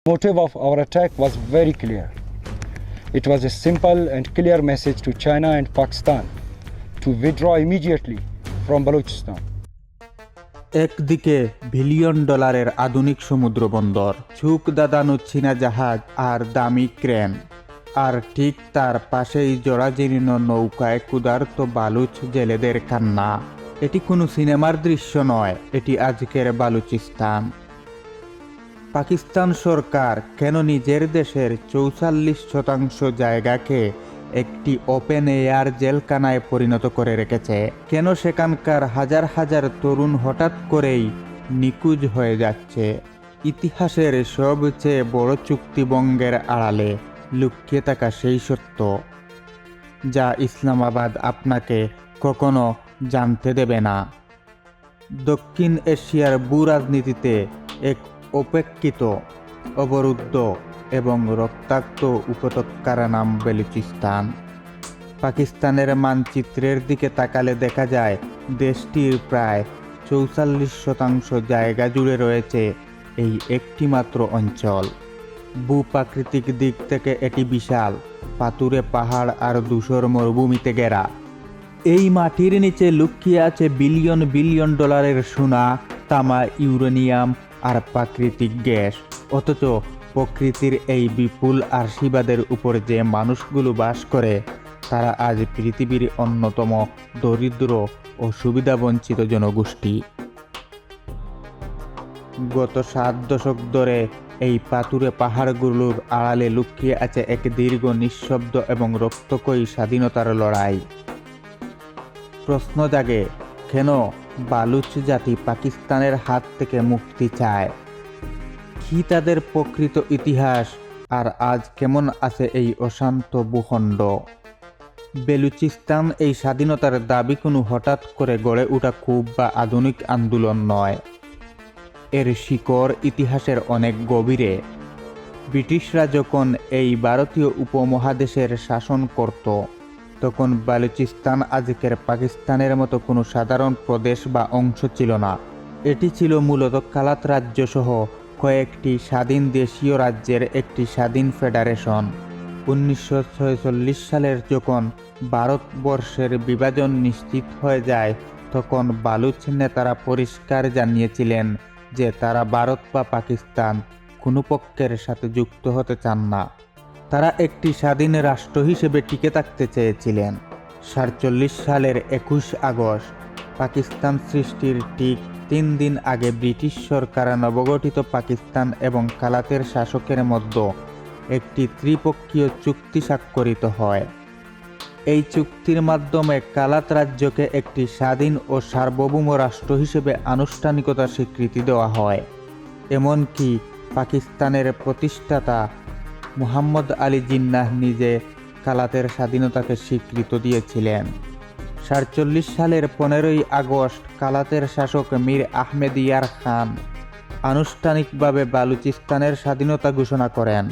Motive of our attack was very clear. It was a simple and clear message to China and Pakistan to withdraw immediately from Balochistan. একদিকে billion ডলারের আধুনিক সমুদ্র বন্দর, ঝুঁক দাদানো চীনা জাহাজ আর দামি ক্রেন, আর ঠিক তার পাশেই জরাজীর্ণ নৌকায় ক্ষুধার্ত বালুচ জেলেদের কান্না। এটি কোনো সিনেমার দৃশ্য নয়, এটি আজকের বালুচিস্তান। পাকিস্তান সরকার কেন নিজের দেশের ৪৪% জায়গাকে একটি ওপেন এয়ার জেলখানায় পরিণত করে রেখেছে? কেন সেখানকার হাজার হাজার তরুণ হঠাৎ করেই নিখোঁজ হয়ে যাচ্ছে? ইতিহাসের সবচেয়ে বড় চুক্তিভঙ্গের আড়ালে লুকিয়ে থাকা সেই সত্য, যা ইসলামাবাদ আপনাকে কখনো জানতে দেবে না। দক্ষিণ এশিয়ার ভূরাজনীতিতে এক উপেক্ষিত, অবরুদ্ধ এবং রক্তাক্ত উপত্যকার নাম বেলুচিস্তান। পাকিস্তানের মানচিত্রের দিকে তাকালে দেখা যায় দেশটির প্রায় ৪৪% জায়গা জুড়ে রয়েছে এই একটিমাত্র অঞ্চল। ভূপ্রাকৃতিক দিক থেকে এটি বিশাল, পাথুরে পাহাড় আর ধূসর মরুভূমিতে ঘেরা। এই মাটির নিচে লুকিয়ে আছে বিলিয়ন বিলিয়ন ডলারের সোনা, তামা, ইউরেনিয়াম আর প্রাকৃতিক গ্যাস। অথচ প্রকৃতির এই বিপুল আশীর্বাদের উপর যে মানুষগুলো বাস করে, তারা আজ পৃথিবীর অন্যতম দরিদ্র ও সুবিধাবঞ্চিত জনগোষ্ঠী। গত ৭ দশক ধরে এই পাথুরে পাহাড়গুলোর আড়ালে লুকিয়ে আছে এক দীর্ঘ, নিঃশব্দ এবং রক্তক্ষয়ী স্বাধীনতার লড়াই। প্রশ্ন জাগে, কেন বালুচ জাতি পাকিস্তানের হাত থেকে মুক্তি চায়? কি তাদের প্রকৃত ইতিহাস, আর আজ কেমন আছে এই অশান্ত ভূখণ্ড? বেলুচিস্তান এই স্বাধীনতার দাবি কোনো হঠাৎ করে গড়ে ওঠা ক্ষোভ বা আধুনিক আন্দোলন নয়। এর শিকড় ইতিহাসের অনেক গভীরে। ব্রিটিশরা যখন এই ভারতীয় উপমহাদেশের শাসন করত, তখন বালুচিস্তান আজকের পাকিস্তানের মতো কোনো সাধারণ প্রদেশ বা অংশ ছিল না। এটি ছিল মূলত কালাত রাজ্য সহ কয়েকটি স্বাধীন দেশীয় রাজ্যের একটি স্বাধীন ফেডারেশন। ১৯৪৬ সালের যখন ভারতবর্ষের বিভাজন নিশ্চিত হয়ে যায়, তখন বালুচ নেতারা পরিষ্কার জানিয়েছিলেন যে তারা ভারত বা পাকিস্তান কোনো পক্ষের সাথে যুক্ত হতে চান না। তারা একটি স্বাধীন রাষ্ট্র হিসেবে টিকে থাকতে চেয়েছিলেন। ৪৭ সালের ২১ আগস্ট পাকিস্তান সৃষ্টির ঠিক ৩ দিন আগে ব্রিটিশ সরকার নবগঠিত পাকিস্তান এবং কালাতের শাসকের মধ্যে একটি ত্রিপক্ষীয় চুক্তি স্বাক্ষরিত হয়। এই চুক্তির মাধ্যমে কালাত রাজ্যকে একটি স্বাধীন ও সার্বভৌম রাষ্ট্র হিসেবে আনুষ্ঠানিকতা স্বীকৃতি দেওয়া হয়। এমনকি পাকিস্তানের প্রতিষ্ঠাতা মুহাম্মদ আলী জিন্নাহ নিজে কালাতের স্বাধীনতাকে স্বীকৃতি দিয়েছিলেন। ৪৭ সালের ১৫ই আগস্ট কালাতের শাসক মীর আহমেদ ইয়ার খান আনুষ্ঠানিকভাবে বালুচিস্তানের স্বাধীনতা ঘোষণা করেন।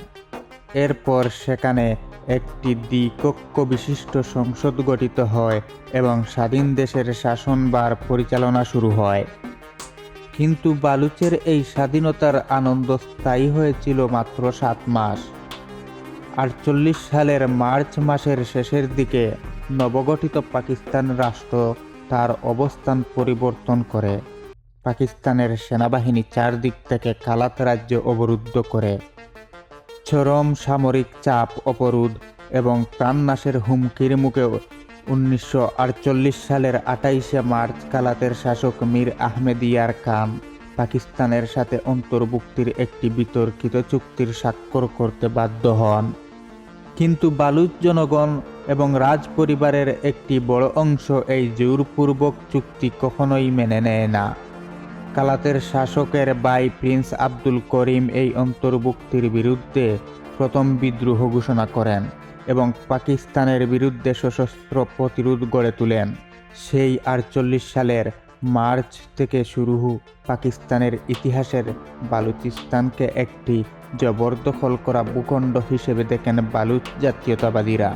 এরপর সেখানে একটি দ্বিকক্ষ বিশিষ্ট সংসদ গঠিত হয় এবং স্বাধীন দেশের শাসনভার পরিচালনা শুরু হয়। কিন্তু বালুচের এই স্বাধীনতার আনন্দ স্থায়ী হয়েছিল মাত্র ৭ মাস। ৪৮ সালের মার্চ মাসের শেষের দিকে নবগঠিত পাকিস্তান রাষ্ট্র তার অবস্থান পরিবর্তন করে। পাকিস্তানের সেনাবাহিনী চারদিক থেকে কালাত রাজ্য অবরুদ্ধ করে। চরম সামরিক চাপ, অবরোধ এবং প্রাণনাশের হুমকির মুখে ১৯৪৮ সালের ২৮শে মার্চ কালাতের শাসক মীর আহমেদ ইয়ার খান পাকিস্তানের সাথে অন্তর্ভুক্তির একটি বিতর্কিত চুক্তির স্বাক্ষর করতে বাধ্য হন। কিন্তু বালুচ জনগণ এবং রাজ পরিবারের একটি বড় অংশ এই জোরপূর্বক চুক্তি কখনোই মেনে নেয় না। কালাতের শাসকের ভাই প্রিন্স আব্দুল করিম এই অন্তর্ভুক্তির বিরুদ্ধে প্রথম বিদ্রোহ ঘোষণা করেন এবং পাকিস্তানের বিরুদ্ধে সশস্ত্র প্রতিরোধ গড়ে তোলেন। সেই ৪৮ সালের মার্চ থেকে শুরু পাকিস্তানের ইতিহাসের বালুচিস্তানকে একটি জবরদখল করা ভূখণ্ড হিসেবে দেখেন বালুচ জাতীয়তাবাদীরা।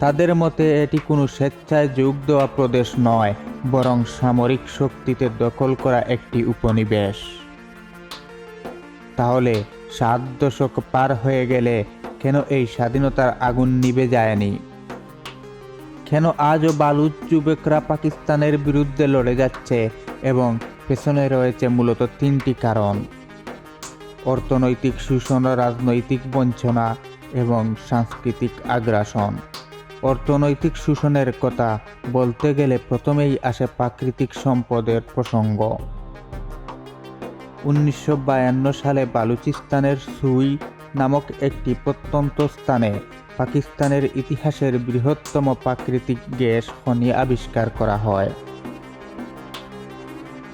তাদের মতে এটি কোনো স্বেচ্ছায় যোগ দেওয়া প্রদেশ নয়, বরং সামরিক শক্তিতে দখল করা একটি উপনিবেশ। তাহলে 7 দশক পার হয়ে গেলে কেন এই স্বাধীনতার আগুন নিভে যায়নি? কেন আজও বালুচ যুবকরা পাকিস্তানের বিরুদ্ধে লড়ে যাচ্ছে? এবং পেছনে রয়েছে মূলত 3টি কারণ: অর্থনৈতিক শোষণ, রাজনৈতিক বঞ্চনা এবং সাংস্কৃতিক আগ্রাসন। অর্থনৈতিক শোষণের কথা বলতে গেলে প্রথমেই আসে প্রাকৃতিক সম্পদের প্রসঙ্গ। 1952 সালে বালুচিস্তানের সুই নামক একটি প্রত্যন্ত স্থানে পাকিস্তানের ইতিহাসের বৃহত্তম প্রাকৃতিক গ্যাস খনি আবিষ্কার করা হয়।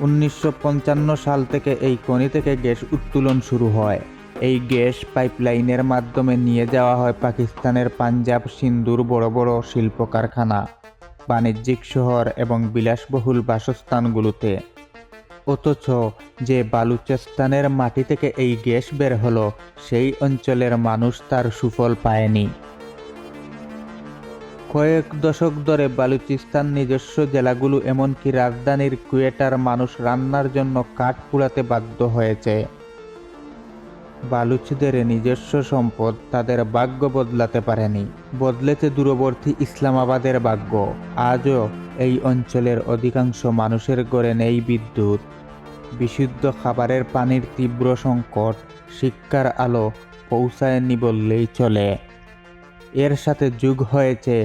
1955 সাল থেকে এই খনি থেকে গ্যাস উত্তোলন শুরু হয়। এই গ্যাস পাইপলাইনের মাধ্যমে নিয়ে যাওয়া হয় পাকিস্তানের পাঞ্জাব, সিন্ধুর বড় বড় শিল্প কারখানা, বাণিজ্যিক শহর এবং বিলাসবহুল বাসস্থানগুলোতে। অথচ যে বালুচিস্তানের মাটি থেকে এই গ্যাস বের হলো, সেই অঞ্চলের মানুষ তার সুফল পায়নি। কয়েক দশক ধরে বালুচিস্তান নিজস্ব জেলাগুলো, এমনকি রাজধানীর কুয়েটার মানুষ রান্নার জন্য কাঠ পোড়াতে বাধ্য হয়েছে। বালুচদের নিজস্ব সম্পদ তাদের ভাগ্য বদলাতে পারেনি, বদলেছে দূরবর্তী ইসলামাবাদের ভাগ্য। আজও এই অঞ্চলের অধিকাংশ মানুষের ঘরে নেই বিদ্যুৎ, বিশুদ্ধ খাবারের পানির তীব্র সংকট, শিক্ষার আলো পৌঁছায়নি বললেই চলে। এর সাথে যোগ হয়েছে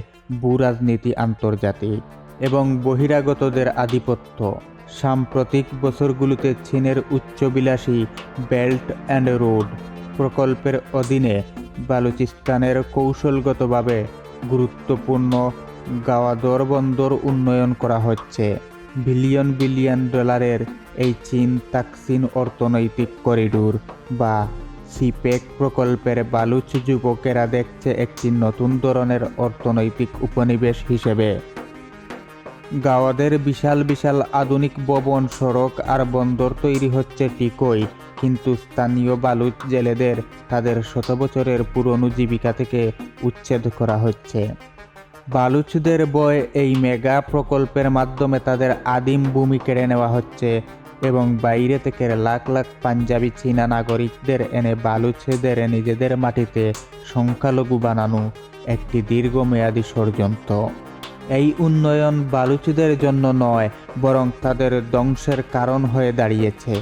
ভূরাজনীতি, আন্তর্জাতিক এবং বহিরাগতদের আধিপত্য। সাম্প্রতিক বছরগুলোতে চীনের উচ্চবিলাসী বেল্ট অ্যান্ড রোড প্রকল্পের অধীনে বালুচিস্তানের কৌশলগতভাবে গুরুত্বপূর্ণ গাওয়াদর বন্দর উন্নয়ন করা হচ্ছে। বিলিয়ন বিলিয়ন ডলারের এই চীন তাকসিন অর্থনৈতিক করিডোর বা সিপেক প্রকল্পের বালুচ যুবকেরা দেখছে একটি নতুন ধরনের অর্থনৈতিক উপনিবেশ হিসেবে। গাওয়াদের বিশাল বিশাল আধুনিক ভবন, সড়ক আর বন্দর তৈরি হচ্ছে ঠিকই, কিন্তু স্থানীয় বালুচ জেলেদের তাদের শত বছরের পুরনো জীবিকা থেকে উচ্ছেদ করা হচ্ছে। বালুচদের বয় এই মেগা প্রকল্পের মাধ্যমে তাদের আদিম ভূমি কেড়ে নেওয়া হচ্ছে এবং বাইরে থেকে লাখ লাখ পাঞ্জাবি চীনা নাগরিকদের এনে বালুচদের নিজেদের মাটিতে সংখ্যালঘু বানানো একটি দীর্ঘমেয়াদী ষড়যন্ত্র। এই উন্নয়ন বালুচদের জন্য নয়, বরং তাদের ধ্বংসের কারণ হয়ে দাঁড়িয়েছে।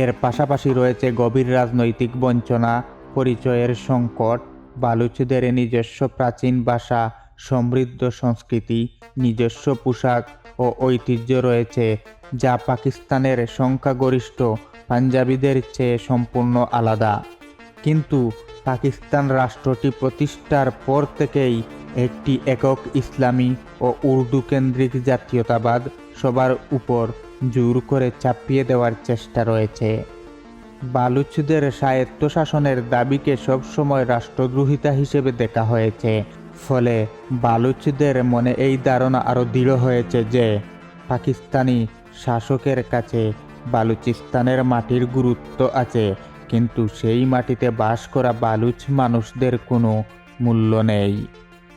এর পাশাপাশি রয়েছে গভীর রাজনৈতিক বঞ্চনা, পরিচয়ের সংকট। বালুচদের নিজস্ব প্রাচীন ভাষা, সমৃদ্ধ সংস্কৃতি, নিজস্ব পোশাক ও ঐতিহ্য রয়েছে, যা পাকিস্তানের সংখ্যাগরিষ্ঠ পাঞ্জাবিদের চেয়ে সম্পূর্ণ আলাদা। কিন্তু পাকিস্তান রাষ্ট্রটি প্রতিষ্ঠার পর থেকেই একটি একক ইসলামী ও উর্দু কেন্দ্রিক জাতীয়তাবাদ সবার উপর জোর করে চাপিয়ে দেওয়ার চেষ্টা রয়েছে। বালুচদের স্বায়ত্তশাসনের দাবিকে সবসময় রাষ্ট্রদ্রোহিতা হিসেবে দেখা হয়েছে। ফলে বালুচদের মনে এই ধারণা আরও দৃঢ় হয়েছে যে পাকিস্তানি শাসকের কাছে বালুচিস্তানের মাটির গুরুত্ব আছে, কিন্তু সেই মাটিতে বাস করা বালুচ মানুষদের কোনো মূল্য নেই।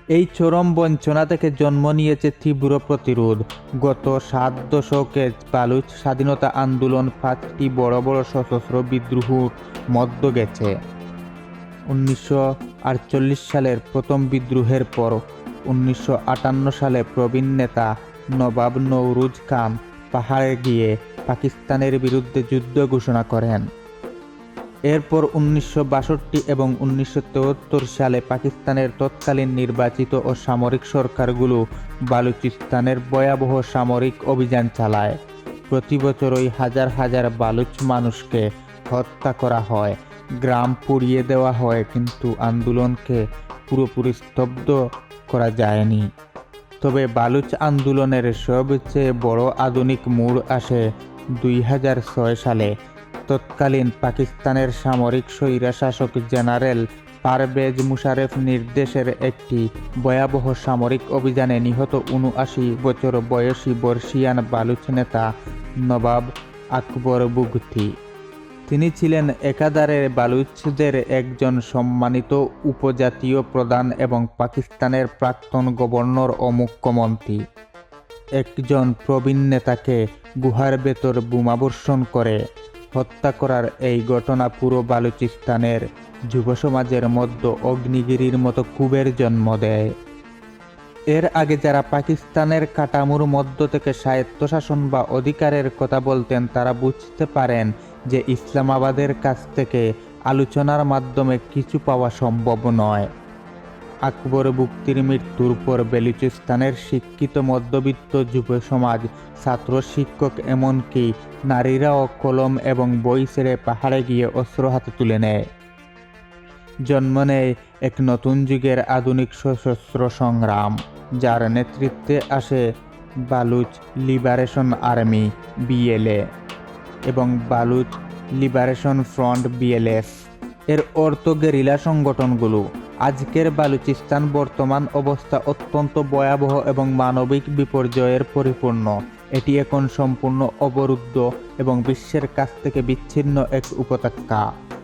এই চরম বঞ্চনা থেকে জন্ম নিয়েছে তীব্র প্রতিরোধ। গত 7 দশকে বালুচ স্বাধীনতা আন্দোলন 5টি বড় বড় সশস্ত্র বিদ্রোহের মধ্য গেছে। 1948 সালের প্রথম বিদ্রোহের পর 1958 সালে প্রবীণ নেতা নবাব নওরোজ খান পাহাড়ে গিয়ে পাকিস্তানের বিরুদ্ধে যুদ্ধ ঘোষণা করেন। এরপর 1962 এবং 1973 সালে পাকিস্তানের তৎকালীন নির্বাচিত ও সামরিক সরকারগুলো বালুচিস্তানের ভয়াবহ সামরিক অভিযান চালায়। প্রতি বছরই হাজার হাজার বালুচ মানুষকে হত্যা করা হয়, গ্রাম পুড়িয়ে দেওয়া হয়, কিন্তু আন্দোলনকে পুরোপুরি স্তব্ধ করা যায়নি। তবে বালুচ আন্দোলনের সবচেয়ে বড় আধুনিক মোড় আসে 2006 সালে। তৎকালীন পাকিস্তানের সামরিক স্বৈরশাসক জেনারেল পারভেজ মুশারফ নির্দেশের একটি ভয়াবহ সামরিক অভিযানে নিহত 79 বছর বয়সী বর্ষিয়ান বালুচ নেতা নবাব আকবর বুগতি। তিনি ছিলেন একাধারে বালুচদের একজন সম্মানিত উপজাতীয় প্রধান এবং পাকিস্তানের প্রাক্তন গভর্নর ও মুখ্যমন্ত্রী। একজন প্রবীণ নেতাকে গুহার ভেতর বোমাবর্ষণ করে হত্যা করার এই ঘটনা পুরো বালুচিস্তানের যুব সমাজের মধ্যে অগ্নিগিরির মতো ক্ষোভের জন্ম দেয়। এর আগে যারা পাকিস্তানের কাঠামোর মধ্য থেকে স্বায়ত্তশাসন বা অধিকারের কথা বলতেন তারা বুঝতে পারেন যে ইসলামাবাদের কাছ থেকে আলোচনার মাধ্যমে কিছু পাওয়া সম্ভব নয়। আকবর বুক্তির মৃত্যুর পর বেলুচিস্তানের শিক্ষিত মধ্যবিত্ত যুব সমাজ, ছাত্র, শিক্ষক, এমনকি নারীরাও কলম এবং বই ছেড়ে পাহাড়ে গিয়ে অস্ত্র হাতে তুলে নেয়। জন্ম নেয় এক নতুন যুগের আধুনিক সশস্ত্র সংগ্রাম, যার নেতৃত্বে আসে বালুচ লিবারেশন আর্মি BLA এবং বালুচ লিবারেশন ফ্রন্ট BLF। এর অর্থ গেরিলা সংগঠনগুলো। আজকের বালুচিস্তান বর্তমান অবস্থা অত্যন্ত ভয়াবহ এবং মানবিক বিপর্যয়ের পরিপূর্ণ। এটি এখন সম্পূর্ণ অবরুদ্ধ এবং বিশ্বের কাছ থেকে বিচ্ছিন্ন এক উপত্যকা।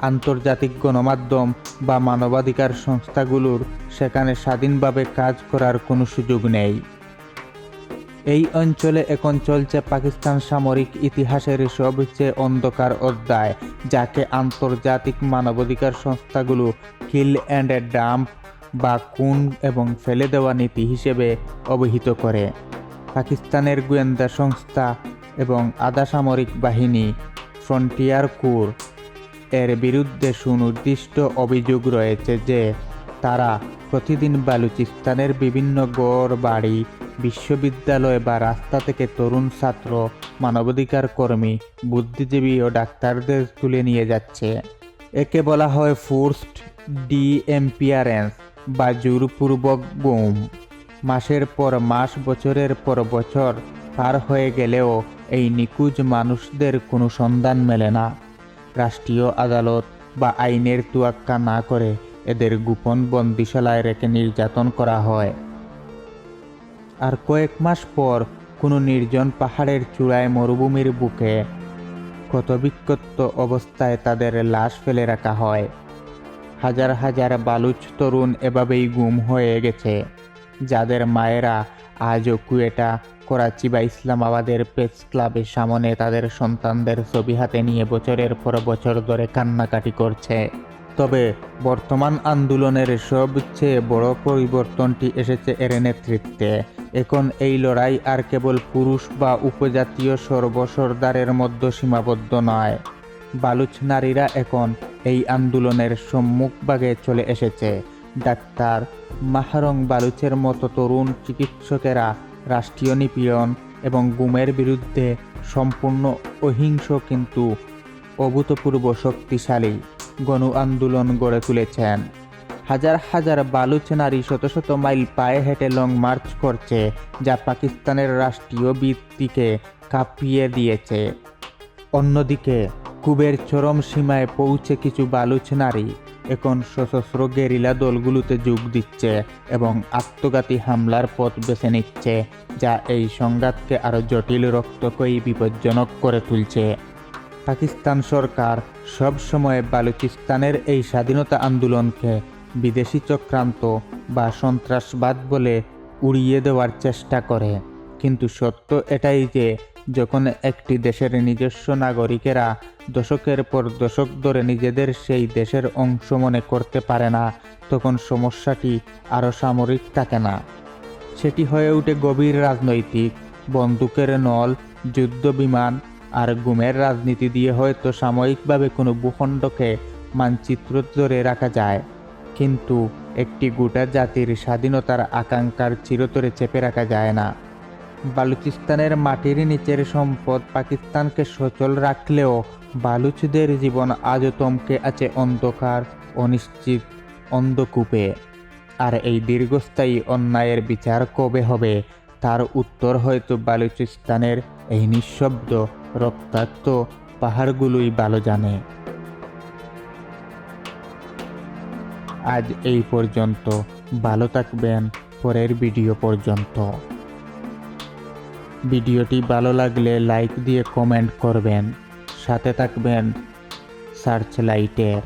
আন্তর্জাতিক গণমাধ্যম বা মানবাধিকার সংস্থাগুলোর সেখানে স্বাধীনভাবে কাজ করার কোনো সুযোগ নেই। এই অঞ্চলে এখন চলছে পাকিস্তান সামরিক ইতিহাসের সবচেয়ে অন্ধকার অধ্যায়, যাকে আন্তর্জাতিক মানবাধিকার সংস্থাগুলো কিল অ্যান্ড ডাম্প বা খুন এবং ফেলে দেওয়া নীতি হিসেবে অভিহিত করে। পাকিস্তানের গোয়েন্দা সংস্থা এবং আধা সামরিক বাহিনী ফ্রন্টিয়ার কোর এর বিরুদ্ধে সুনির্দিষ্ট অভিযোগ রয়েছে যে তারা প্রতিদিন বালুচিস্তানের বিভিন্ন গড় বাড়ি, বিশ্ববিদ্যালয় বা রাস্তা থেকে তরুণ ছাত্র, মানবাধিকার কর্মী, বুদ্ধিজীবী ও ডাক্তারদের তুলে নিয়ে যাচ্ছে। একে বলা হয় ফোর্সড ডিএম্পিয়ারেন্স বা জোরপূর্বক গুম। মাসের পর মাস, বছরের পর বছর পার হয়ে গেলেও এই নিখোঁজ মানুষদের কোনো সন্ধান মেলে না। রাষ্ট্রীয় আদালত বা আইনের তোয়াক্কা না করে এদের গোপন বন্দিশালায় রেখে নির্যাতন করা হয়। আর কয়েক মাস পর কোনো নির্জন পাহাড়ের চূড়ায় মরুভূমির বুকে ক্ষতবিক্ষত অবস্থায় তাদের লাশ ফেলে রাখা হয়। হাজার হাজার বালুচ তরুণ এভাবেই গুম হয়ে গেছে, যাদের মায়েরা আজও কুয়েটা, করাচি বা ইসলামাবাদের প্রেস ক্লাবের সামনে তাদের সন্তানদের ছবি হাতে নিয়ে বছরের পর বছর ধরে কান্নাকাটি করছে। তবে বর্তমান আন্দোলনের সবচেয়ে বড় পরিবর্তনটি এসেছে এর নেতৃত্বে। এখন এই লড়াই আর কেবল পুরুষ বা উপজাতীয় সর্বসরদারের মধ্যে সীমাবদ্ধ নয়। বালুচ নারীরা এখন এই আন্দোলনের সম্মুখভাগে চলে এসেছে। ডাক্তার মাহরং বালুচের মতো তরুণ চিকিৎসকেরা রাষ্ট্রীয় নিপীড়ন এবং গুমের বিরুদ্ধে সম্পূর্ণ অহিংস কিন্তু অভূতপূর্ব শক্তিশালী গণ আন্দোলন গড়ে তুলেছেন। হাজার হাজার বালুচ নারী শত শত মাইল পায়ে হেঁটে লং মার্চ করছে, যা পাকিস্তানের রাষ্ট্রীয় ভিত্তিকে কাঁপিয়ে দিয়েছে। অন্যদিকে ক্ষোভের চরম সীমায় পৌঁছে কিছু বালুচ নারী এখন সশস্ত্র গেরিলা দলগুলোতে যোগ দিচ্ছে এবং আত্মঘাতী হামলার পথ বেছে নিচ্ছে, যা এই সংঘাতকে আরও জটিল, রক্তক্ষয়ী, বিপজ্জনক করে তুলছে। পাকিস্তান সরকার সব সময় বালুচিস্তানের এই স্বাধীনতা আন্দোলনকে বিদেশি চক্রান্ত বা সন্ত্রাসবাদ বলে উড়িয়ে দেওয়ার চেষ্টা করে, কিন্তু সত্য এটাই যে যখন একটি দেশের নিজস্ব নাগরিকেরা দশকের পর দশক ধরে নিজেদের সেই দেশের অংশ মনে করতে পারে না, তখন সমস্যাটি আরও সামরিক থাকে না, সেটি হয়ে ওঠে গভীর রাজনৈতিক। বন্দুকের নল, যুদ্ধ বিমান আর গুমের রাজনীতি দিয়ে হয়তো সাময়িকভাবে কোনো ভূখণ্ডকে মানচিত্র ধরে রাখা যায়, কিন্তু একটি গোটা জাতির স্বাধীনতার আকাঙ্ক্ষার চিরতরে চেপে রাখা যায় না। বালুচিস্তানের মাটির নিচের সম্পদ পাকিস্তানকে সচল রাখলেও বালুচদের জীবন আজও থমকে আছে অন্ধকার, অনিশ্চিত অন্ধকূপে। আর এই দীর্ঘস্থায়ী অন্যায়ের বিচার কবে হবে তার উত্তর হয়তো বালুচিস্তানের এই নিঃশব্দ রক্তাক্ত পাহাড়গুলোই ভালো জানে। আজ এই পর্যন্ত, ভালো থাকবেন পরের ভিডিও পর্যন্ত। ভিডিওটি ভালো লাগলে লাইক দিয়ে কমেন্ট করবেন, সাথে থাকবেন সার্চ লাইটের।